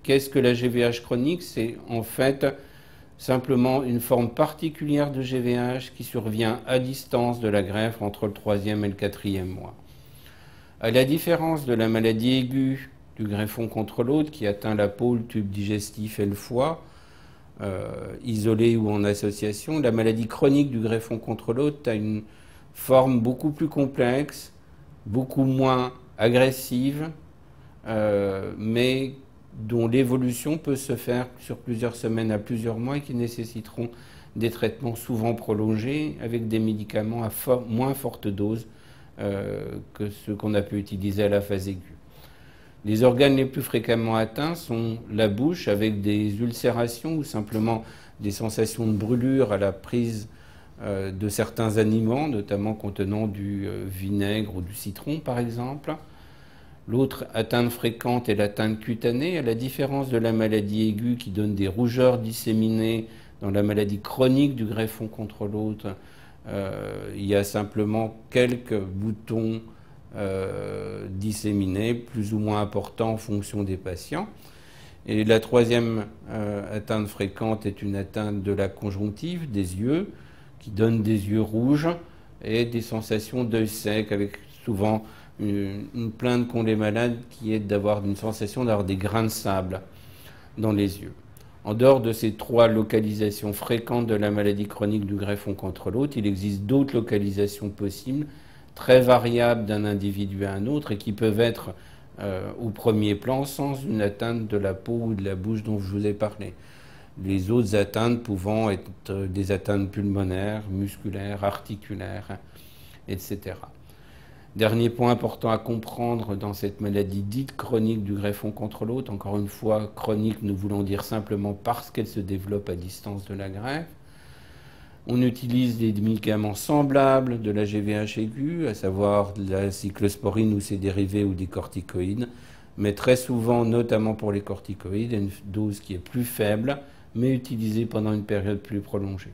Qu'est-ce que la GVH chronique? C'est en fait simplement une forme particulière de GVH qui survient à distance de la greffe entre le 3e et le 4e mois. À la différence de la maladie aiguë du greffon contre l'autre qui atteint la peau, le tube digestif et le foie, isolés ou en association, la maladie chronique du greffon contre l'autre a une forme beaucoup plus complexe, beaucoup moins agressive, mais dont l'évolution peut se faire sur plusieurs semaines à plusieurs mois et qui nécessiteront des traitements souvent prolongés avec des médicaments à moins forte dose que ceux qu'on a pu utiliser à la phase aiguë. Les organes les plus fréquemment atteints sont la bouche avec des ulcérations ou simplement des sensations de brûlure à la prise de certains aliments, notamment contenant du vinaigre ou du citron par exemple. L'autre atteinte fréquente est l'atteinte cutanée, à la différence de la maladie aiguë qui donne des rougeurs disséminées. Dans la maladie chronique du greffon contre l'autre, il y a simplement quelques boutons disséminés, plus ou moins importants en fonction des patients. Et la troisième atteinte fréquente est une atteinte de la conjonctive, des yeux, qui donne des yeux rouges et des sensations d'œil sec, avec souvent une plainte qu'ont les malades qui est d'avoir une sensation d'avoir des grains de sable dans les yeux. En dehors de ces trois localisations fréquentes de la maladie chronique du greffon contre l'autre, il existe d'autres localisations possibles, très variables d'un individu à un autre et qui peuvent être au premier plan sans une atteinte de la peau ou de la bouche dont je vous ai parlé. Les autres atteintes pouvant être des atteintes pulmonaires, musculaires, articulaires, etc. Dernier point important à comprendre dans cette maladie dite chronique du greffon contre l'autre, encore une fois, chronique nous voulons dire simplement parce qu'elle se développe à distance de la greffe. On utilise des médicaments semblables de la GVH aiguë, à savoir de la cyclosporine ou ses dérivés ou des corticoïdes, mais très souvent, notamment pour les corticoïdes, à une dose qui est plus faible, mais utilisée pendant une période plus prolongée.